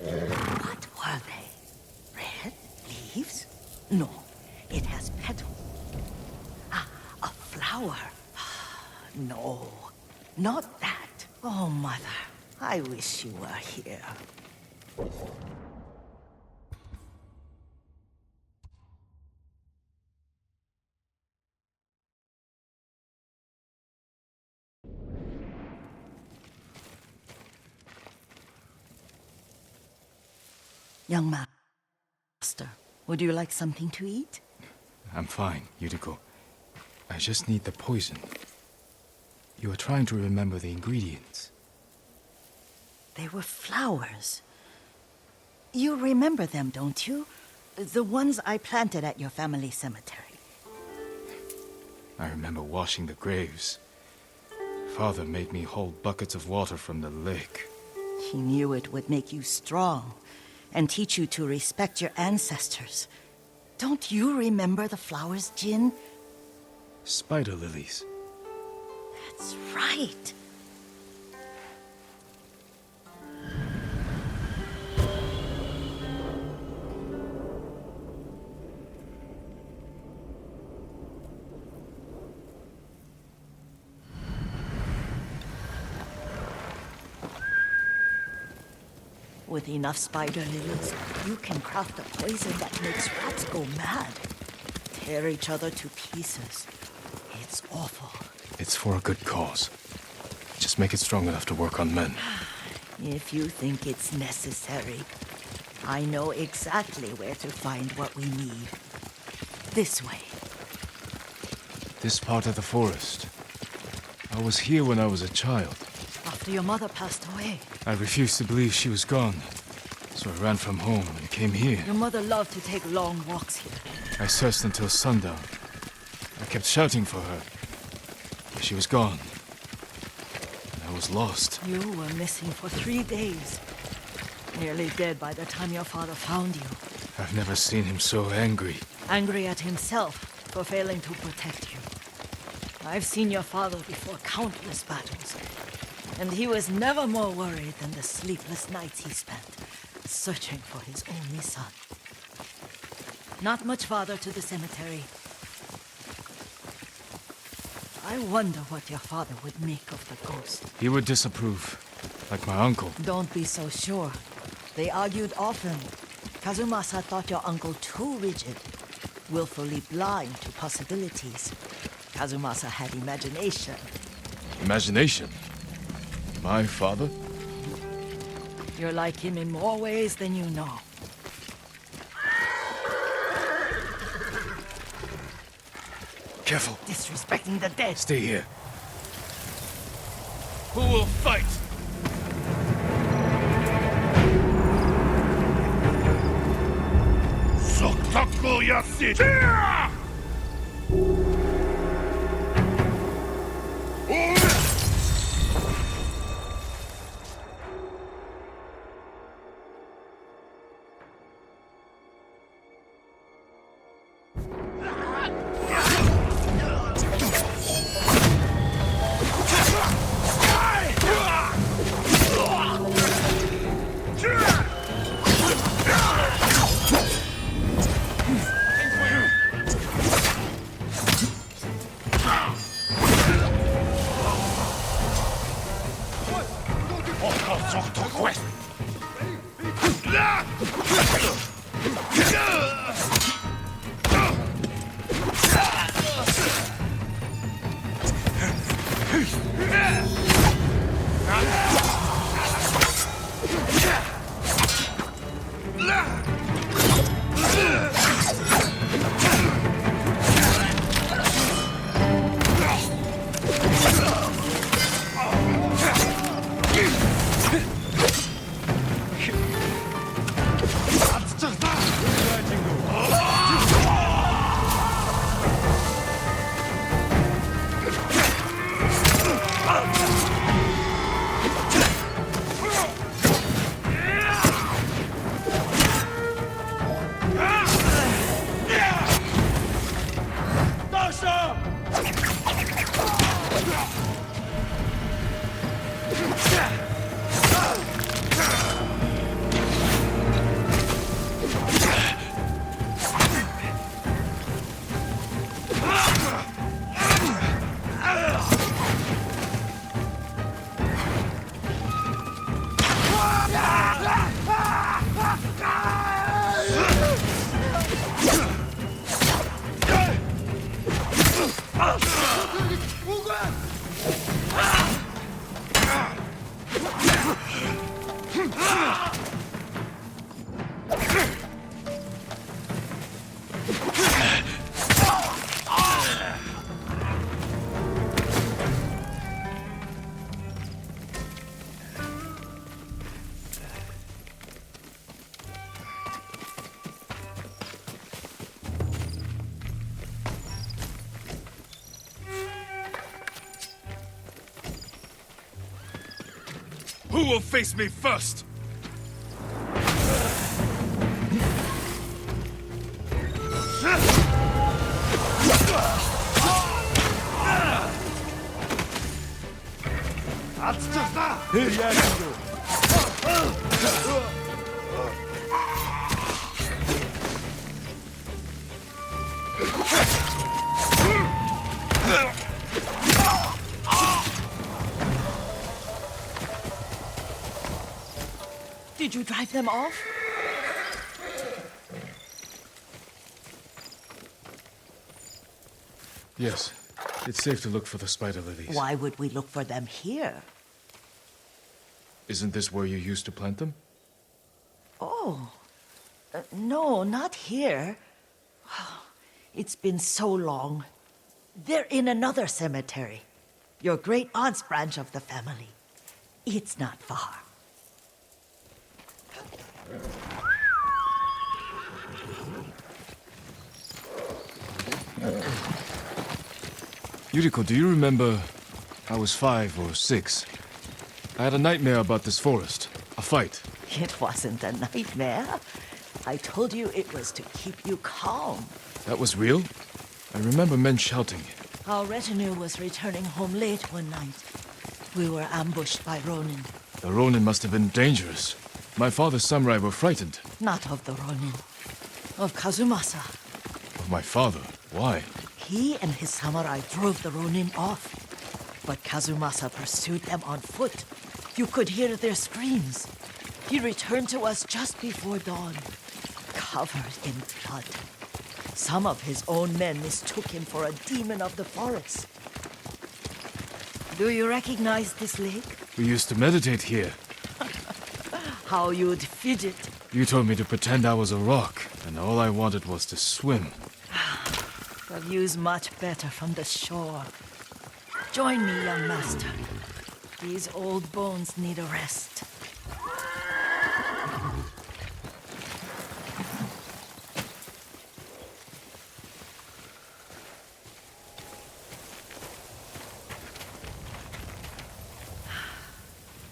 What were they? Red leaves? No, it has petals. Ah, a flower. No, not that. Oh, Mother, I wish you were here. Young master, would you like something to eat? I'm fine, Yuriko. I just need the poison. You are trying to remember the ingredients. They were flowers. You remember them, don't you? The ones I planted at your family cemetery. I remember washing the graves. Father made me hold buckets of water from the lake. He knew it would make you strong and teach you to respect your ancestors. Don't you remember the flowers, Jin? Spider lilies. That's right. With enough spider lilies, you can craft a poison that makes rats go mad. Tear each other to pieces. It's awful. It's for a good cause. Just make it strong enough to work on men. If you think it's necessary, I know exactly where to find what we need. This way. This part of the forest. I was here when I was a child. After your mother passed away. I refused to believe she was gone. So I ran from home and came here. Your mother loved to take long walks here. I searched until sundown. I kept shouting for her. But she was gone. And I was lost. You were missing for 3 days. Nearly dead by the time your father found you. I've never seen him so angry. Angry at himself for failing to protect you. I've seen your father before countless battles. And he was never more worried than the sleepless nights he spent searching for his only son. Not much farther to the cemetery. I wonder what your father would make of the ghost. He would disapprove, like my uncle. Don't be so sure. They argued often. Kazumasa thought your uncle too rigid, willfully blind to possibilities. Kazumasa had imagination. Imagination? My father? You're like him in more ways than you know. Careful. Disrespecting the dead. Stay here. Who will fight? Soktaku Yassi! Who will face me first? Did you drive them off? Yes. It's safe to look for the spider lilies. Why would we look for them here? Isn't this where you used to plant them? Oh, no, not here. It's been so long. They're in another cemetery. Your great aunt's branch of the family. It's not far. Yuriko, do you remember? I was 5 or 6. I had a nightmare about this forest. A fight. It wasn't a nightmare. I told you it was to keep you calm. That was real? I remember men shouting. Our retinue was returning home late one night. We were ambushed by Ronin. The Ronin must have been dangerous. My father's samurai were frightened. Not of the Ronin. Of Kazumasa. Of my father? Why? He and his samurai drove the Ronin off. But Kazumasa pursued them on foot. You could hear their screams. He returned to us just before dawn, covered in blood. Some of his own men mistook him for a demon of the forest. Do you recognize this lake? We used to meditate here. How you'd fidget. You told me to pretend I was a rock, and all I wanted was to swim. The view's much better from the shore. Join me, young master. These old bones need a rest.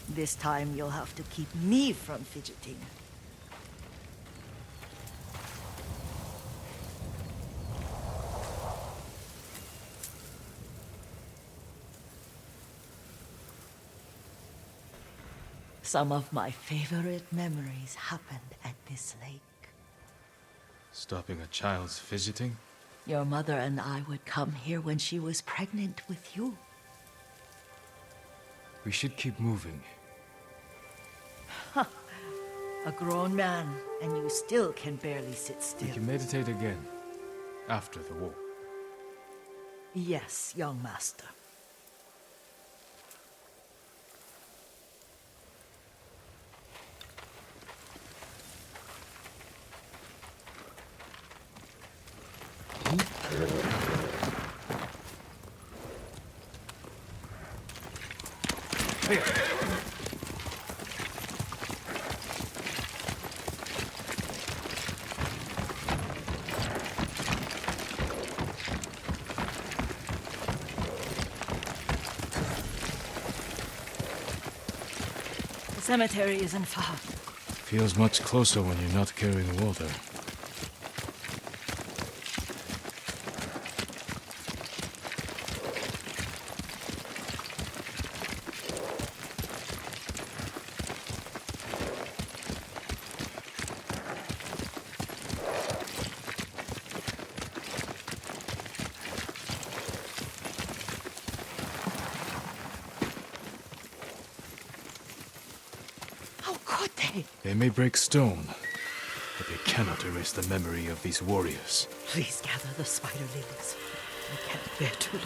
This time you'll have to keep me from fidgeting. Some of my favorite memories happened at this lake. Stopping a child's fidgeting? Your mother and I would come here when she was pregnant with you. We should keep moving. A grown man, and you still can barely sit We still. can meditate again. After the war. Yes, young master. The cemetery isn't far. Feels much closer when you're not carrying water. How could they? They may break stone, but they cannot erase the memory of these warriors. Please gather the spider lilies. I can't bear to look.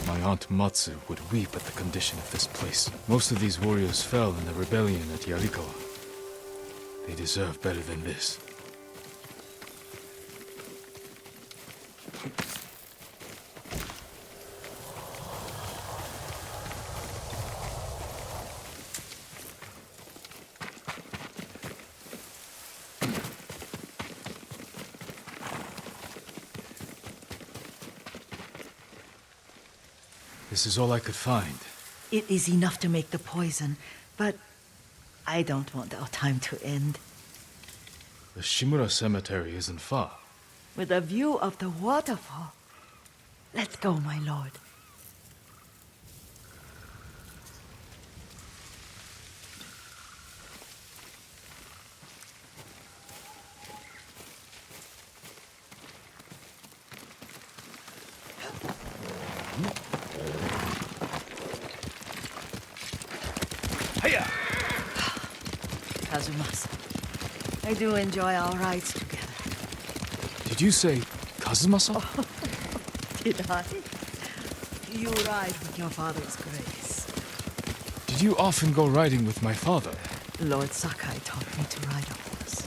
My aunt Matsu would weep at the condition of this place. Most of these warriors fell in the rebellion at Yuriko. They deserve better than this. This is all I could find. It is enough to make the poison, but I don't want our time to end. The Shimura Cemetery isn't far. With a view of the waterfall. Let's go, my lord. Kazumasa, I do enjoy our rides together. Did you say Kazumasa? Did I? You ride with your father's grace. Did you often go riding with my father? Lord Sakai taught me to ride a horse.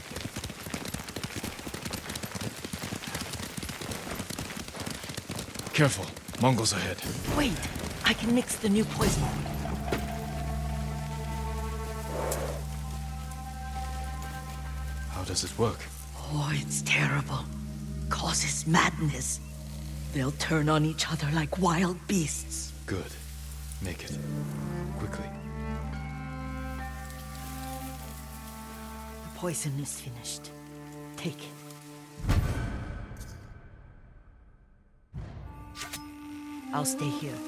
Careful, Mongols ahead. Wait, I can mix the new poison. How does it work? Oh, it's terrible. Causes madness. They'll turn on each other like wild beasts. Good. Make it. Quickly. The poison is finished. Take it. I'll stay here.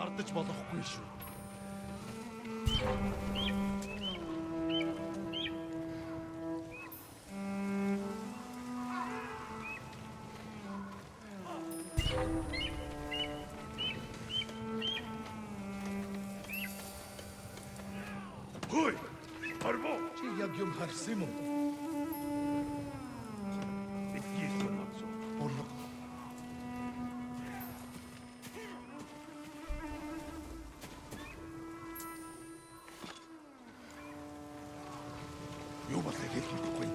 Ардаж болохгүй шүү. Хөөе! Арбо! Чи яг юм харсан юм уу? Бидний сонирхол. Орлого. Юу болыг хэлэх мэдэхгүй.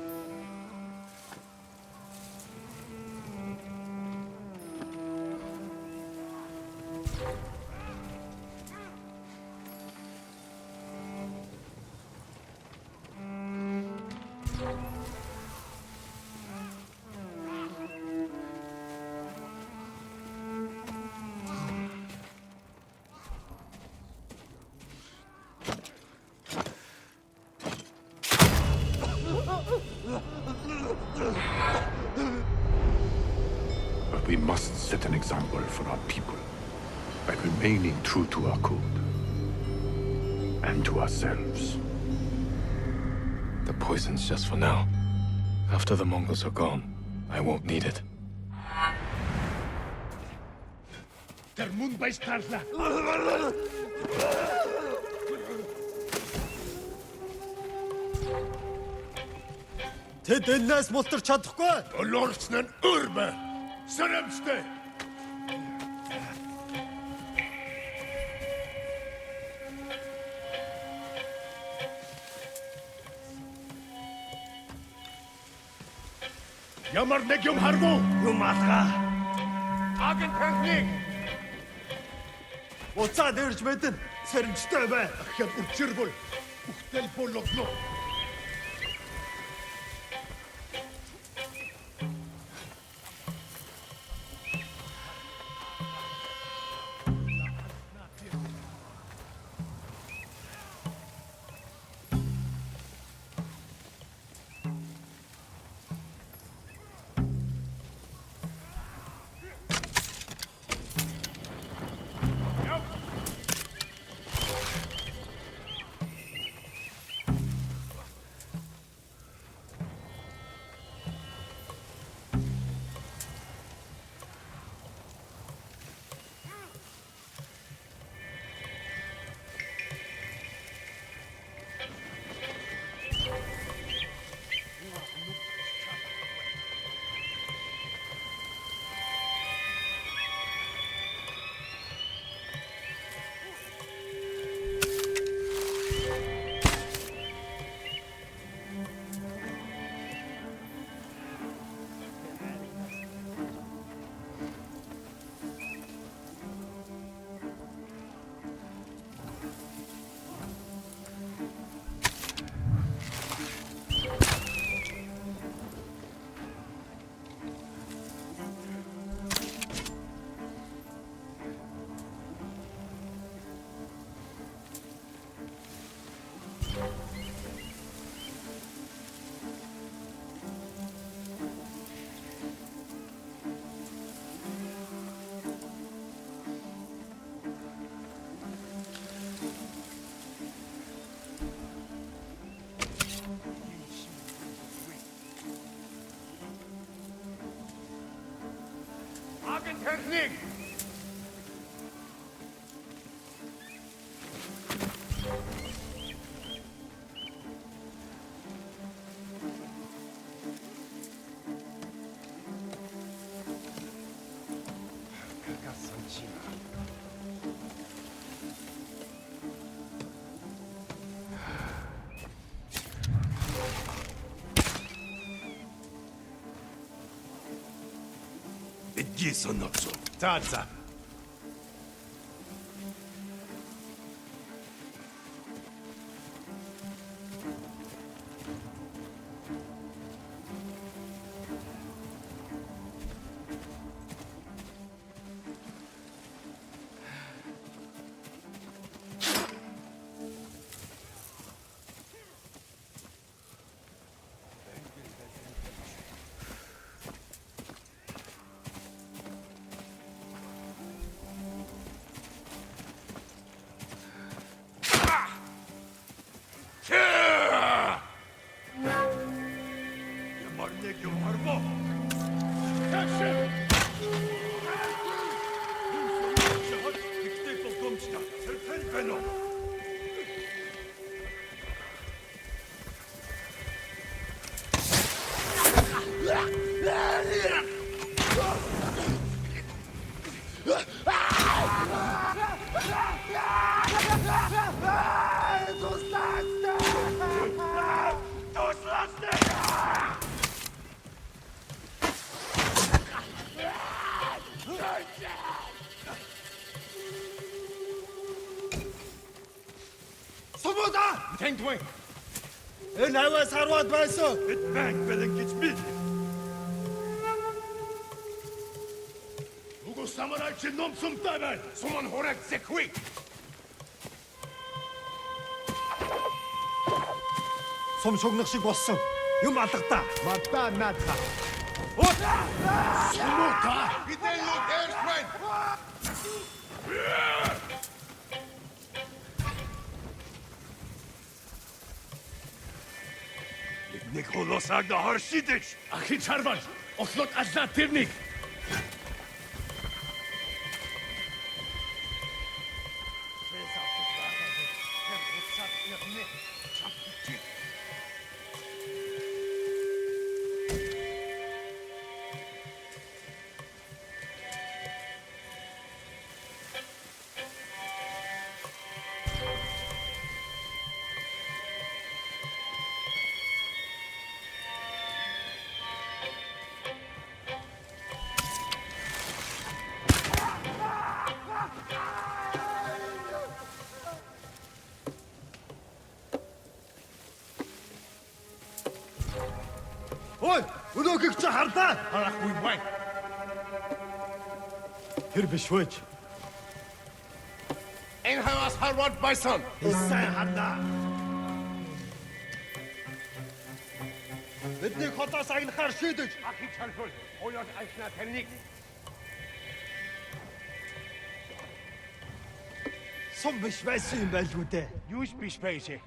But we must set an example for our people by remaining true to our code and to ourselves. The poison's just for now. After the Mongols are gone, I won't need it. Тэр мөн баярлаа. Тэд энэс мултарч чадахгүй. Олоорч нь өр бай. Сарамстай. Ямар нэг юм харгу. Юм алгаа. Аген техник. Уцаад ирж мэдэн. Сэрэмжтэй бай. Ахяд үрчэр бол. Бүхтэл бологлоо. Agentechnik! Gießen Nutzung. Tatsache. Тэнгдвэн. Энэ аваас харваад байсан. Бид банк бэлэн гэж би. Угу самурай чи номсумтай байна. Суман хорог зэхүй. Сум шугнах шиг болсон. Юм алгадаа. Мадаа наадаа. Сумута. Бидэн юу дээрсмэн. Нэг холосаг да харшидэж. Ахи чарвал. Ослот аллаа тэрнийг. Ой, өнөөгөө чи хардаа. Харахгүй бай. Тэр биш вэж. Энэ хавас харвал байсан. Сайн хардаа. Бидний хотоос агнахаар шийдэж. Ахи чарвал. Ойлоод айхна тэрнийг. Сум биш байсан юм байлгүй дээ. Юуш биш байшээ.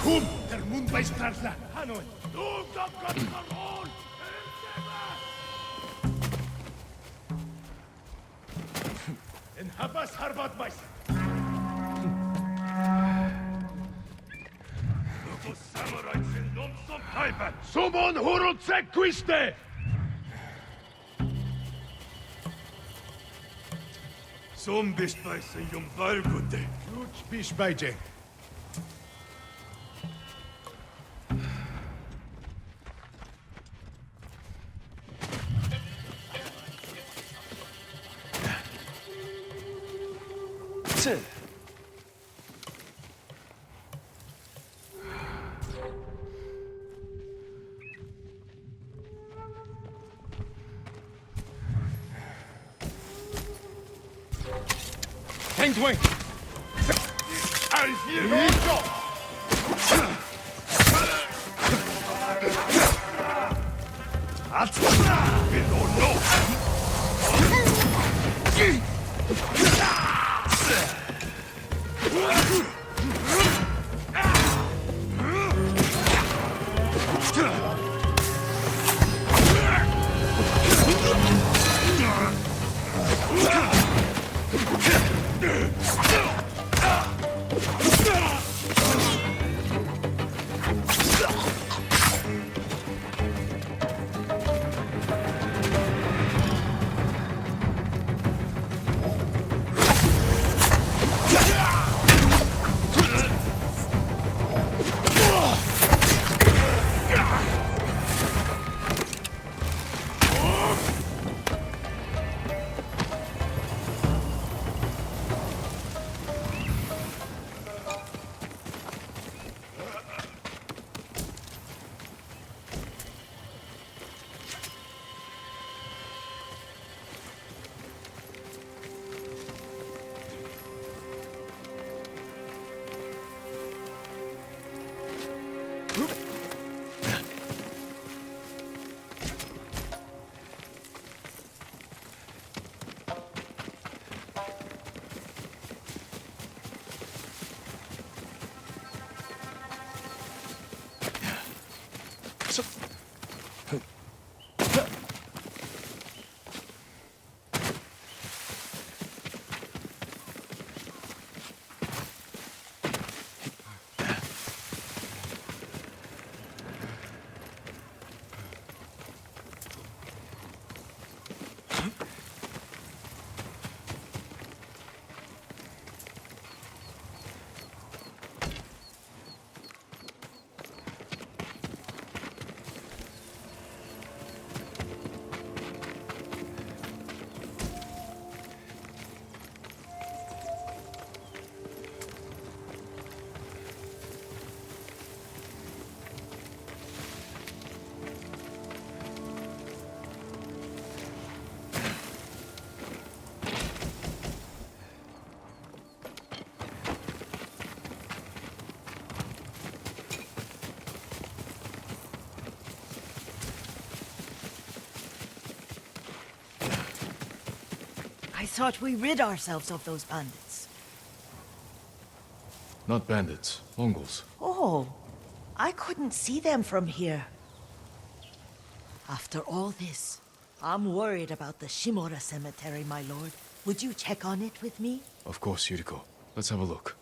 Kum, der Mundbeißtransler. Hanoi. Du, Gott, Karon! In Habas Harbat Weiss. Los Samurai sind zum Taipan. Sumon Huruzek Quiste! Som bist bei Sejum Valgunde. Klucz pisz będzie. Tengwing! Alfir! I thought we rid ourselves of those bandits. Not bandits, Mongols. Oh, I couldn't see them from here. After all this, I'm worried about the Shimura cemetery, my lord. Would you check on it with me? Of course, Yuriko. Let's have a look.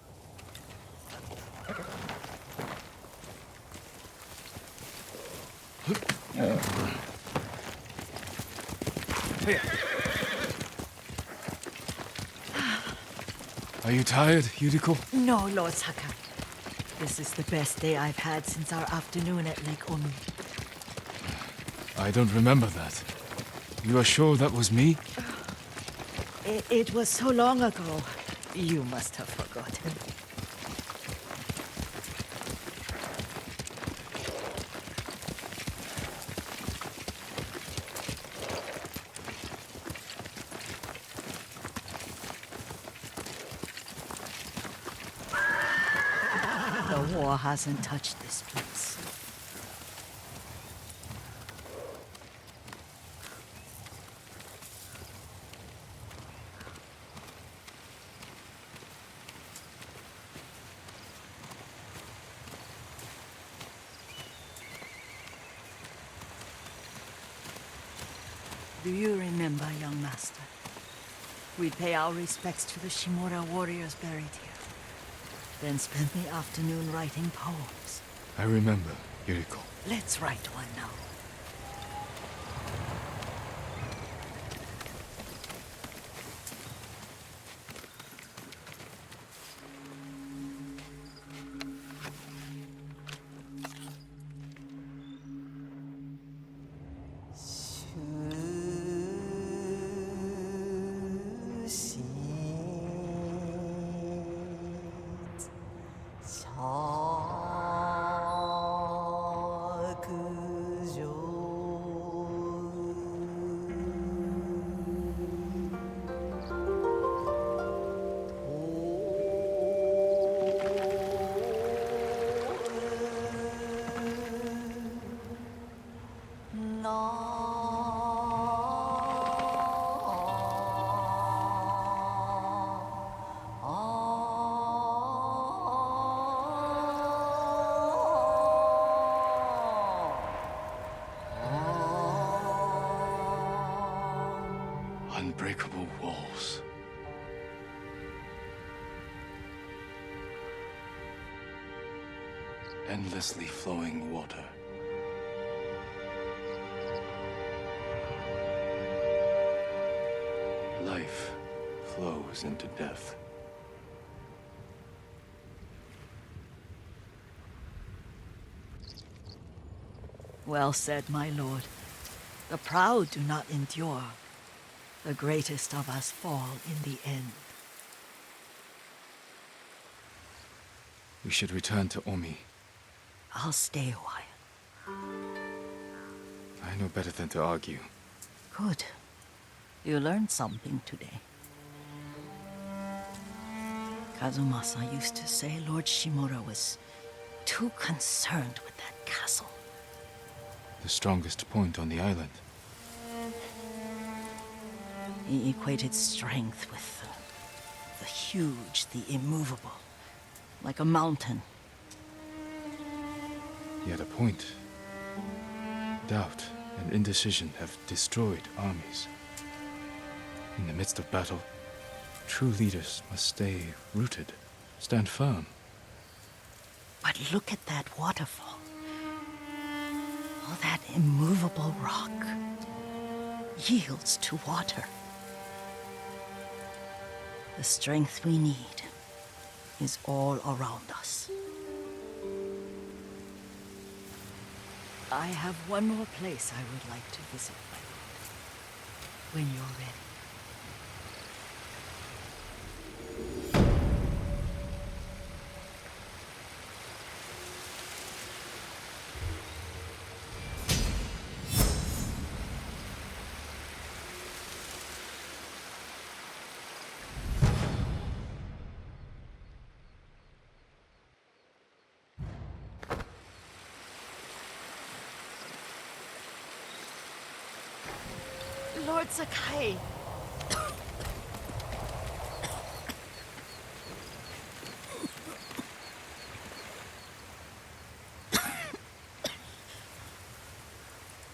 Are you tired, Yuriko? No, Lord Sakai. This is the best day I've had since our afternoon at Lake Onu. I don't remember that. You are sure that was me? It was so long ago. You must have forgotten. The war hasn't touched this place. Do you remember, young master? We'd pay our respects to the Shimura warriors buried here, then spend the afternoon writing poems. I remember, Yuriko. Let's write one now. Unbreakable walls. Endlessly flowing water. Life flows into death. Well said, my lord. The proud do not endure. The greatest of us fall in the end. We should return to Omi. I'll stay a while. I know better than to argue. Good. You learned something today. Kazumasa used to say Lord Shimura was too concerned with that castle. The strongest point on the island. He equated strength with the huge, the immovable, like a mountain. He had a point. Doubt and indecision have destroyed armies. In the midst of battle, true leaders must stay rooted, stand firm. But look at that waterfall. All that immovable rock yields to water. The strength we need is all around us. I have one more place I would like to visit, my lord. When you're ready. Lord Sakai.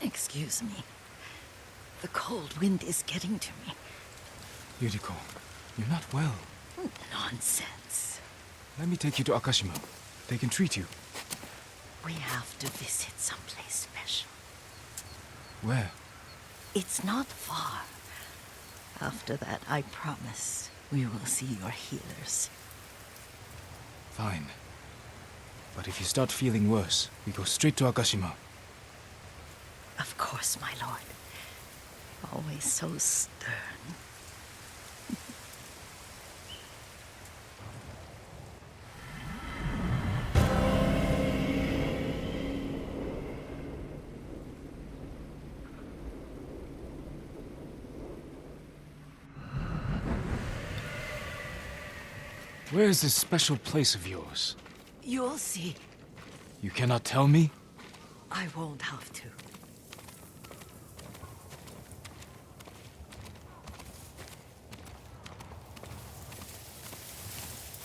Excuse me. The cold wind is getting to me. Yuriko, you're not well. Nonsense. Let me take you to Akashima. They can treat you. We have to visit someplace special. Where? It's not far. After that, I promise we will see your healers. Fine. But if you start feeling worse, we go straight to Akashima. Of course, my lord. Always so stern. Where is this special place of yours? You'll see. You cannot tell me? I won't have to.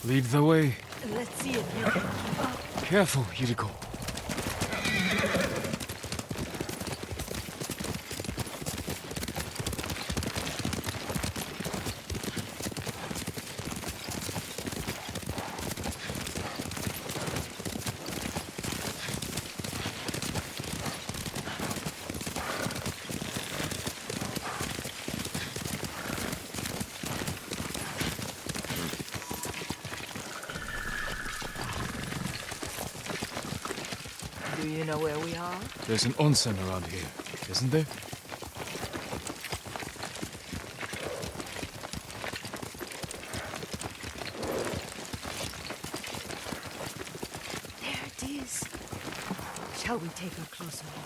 Lead the way. Let's see if you can keep up. Careful, Yuriko. know where we are? There's an onsen around here, isn't there? There it is. Shall we take a closer look?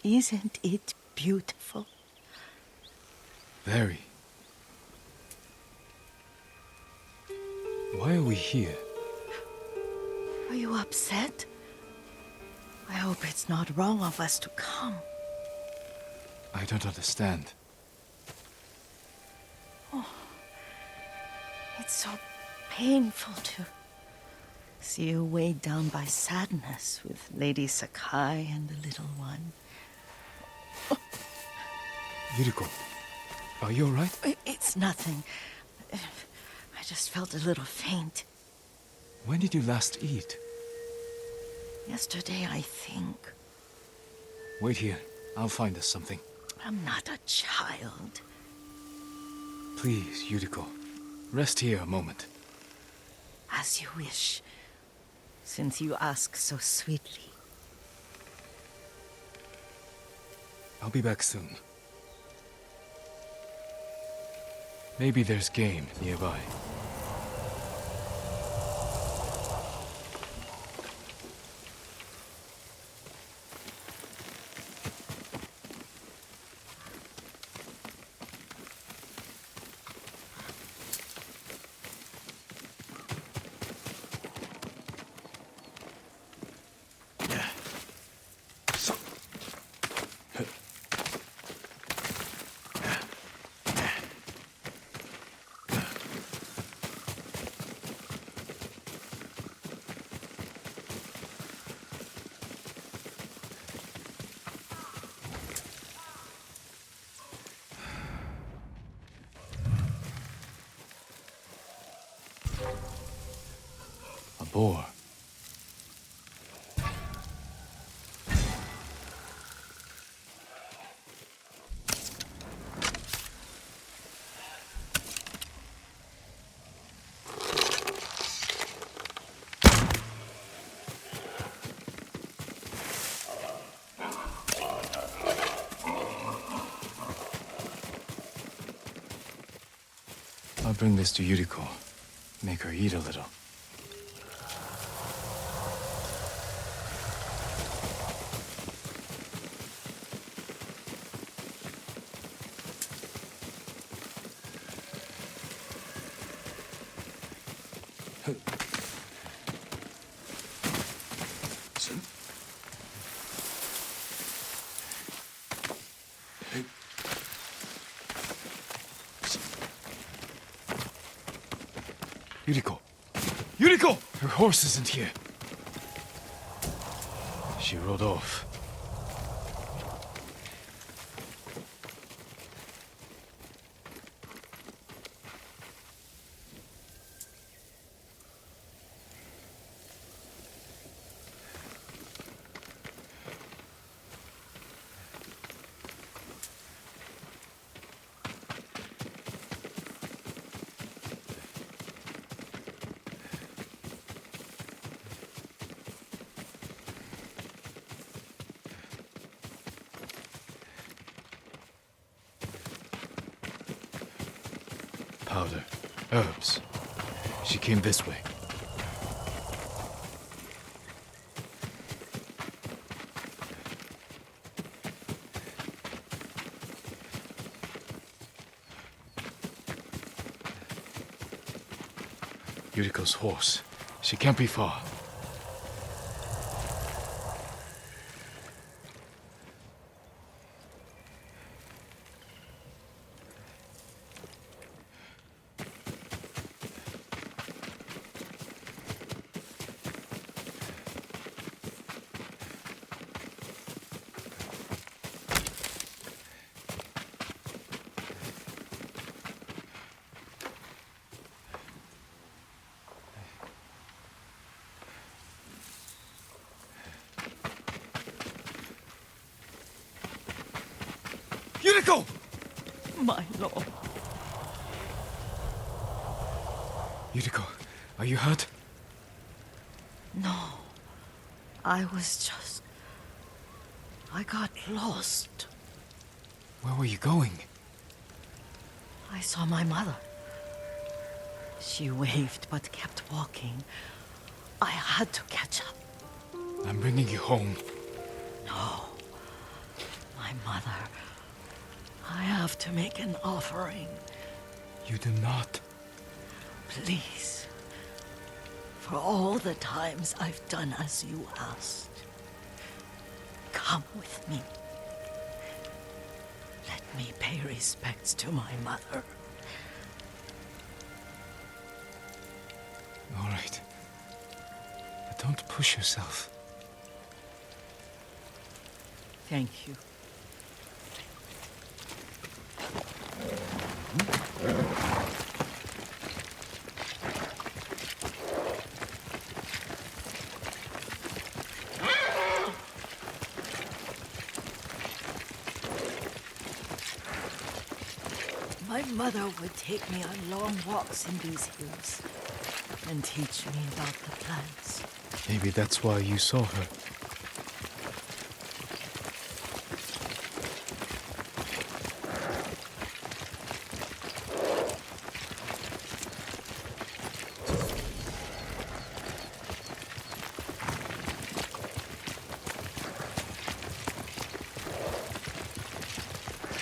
Isn't it beautiful? Very. Why are we here? Are you upset? I hope it's not wrong of us to come. I don't understand. It's so painful to see you weighed down by sadness with Lady Sakai and the little one. Yuriko, are you alright? It's nothing. I just felt a little faint. When did you last eat? Yesterday, I think. Wait here. I'll find us something. I'm not a child. Please, Yuriko. Rest here a moment. As you wish, since you ask so sweetly. I'll be back soon. Maybe there's game nearby. A boar. I'll bring this to Yuriko. Make her eat a little. Yuriko! Yuriko! Her horse isn't here. She rode off. Powder. Herbs. She came this way. Yuriko's horse. She can't be far. Yuriko! My lord. Yuriko, are you hurt? No. I got lost. Where were you going? I saw my mother. She waved but kept walking. I had to catch up. I'm bringing you home. No. My mother. I have to make an offering. You do not. Please. For all the times I've done as you asked. Come with me. Let me pay respects to my mother. All right. But don't push yourself. Thank you. My mother would take me on long walks in these hills and teach me about the plants. Maybe that's why you saw her.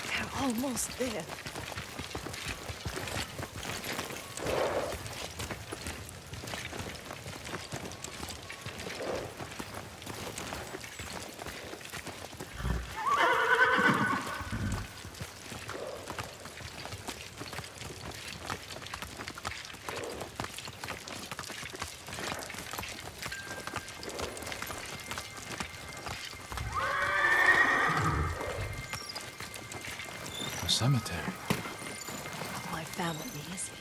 They're almost there. A cemetery. My family is here.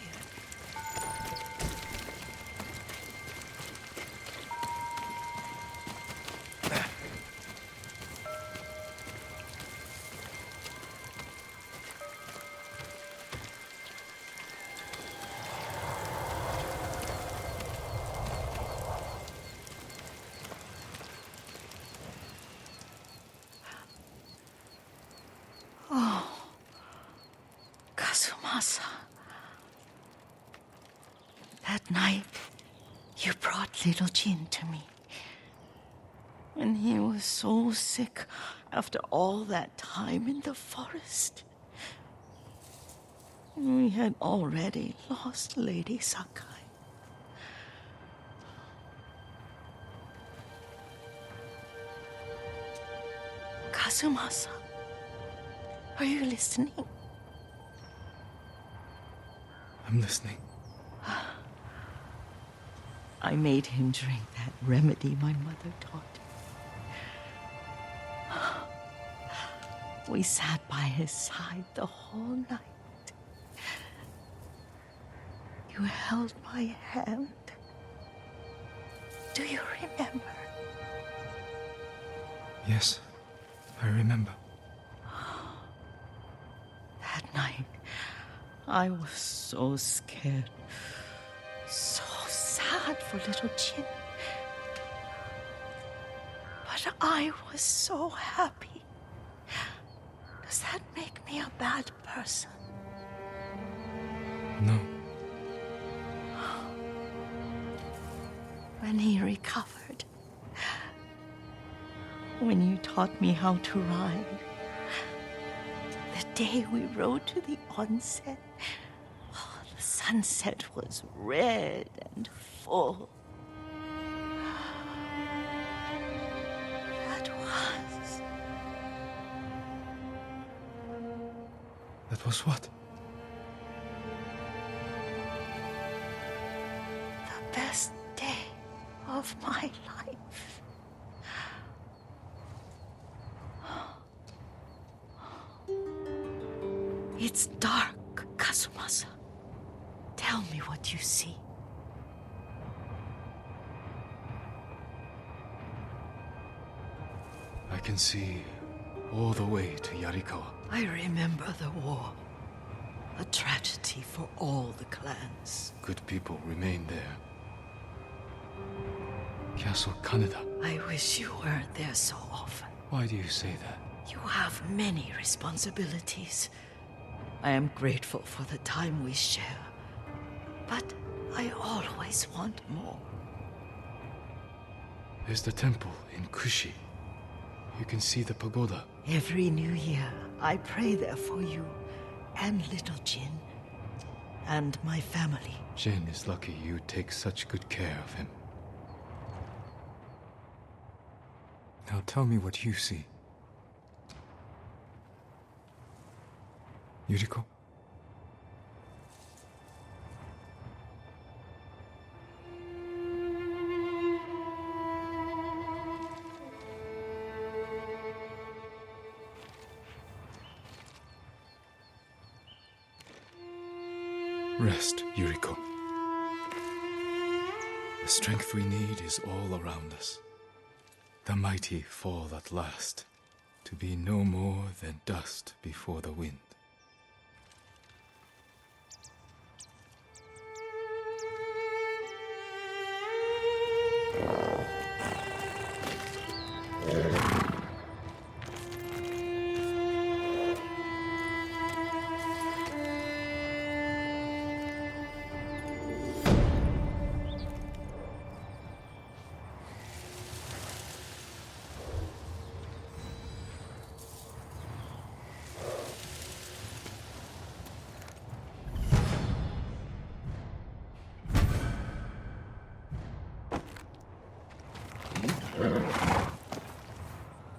Kazumasa. That night, you brought little Jin to me. And he was so sick after all that time in the forest. We had already lost Lady Sakai. Kazumasa, are you listening? I'm listening. I made him drink that remedy my mother taught me. We sat by his side the whole night. You held my hand. Do you remember? Yes, I remember. That night, I was so scared, so sad for little Jin. But I was so happy. Does that make me a bad person? No. When he recovered, when you taught me how to ride, the day we rode to the onsen, the sunset was red and full. That was what? The best day of my life. It's dark, Kazumasa. Tell me what you see. I can see all the way to Yarikawa. I remember the war. A tragedy for all the clans. Good people remain there. Castle Kanalda. I wish you weren't there so often. Why do you say that? You have many responsibilities. I am grateful for the time we share, but I always want more. There's the temple in Kushi. You can see the pagoda. Every new year, I pray there for you and little Jin and my family. Jin is lucky you take such good care of him. Now tell me what you see. Yuriko? Rest, Yuriko. The strength we need is all around us. The mighty fall at last, to be no more than dust before the wind.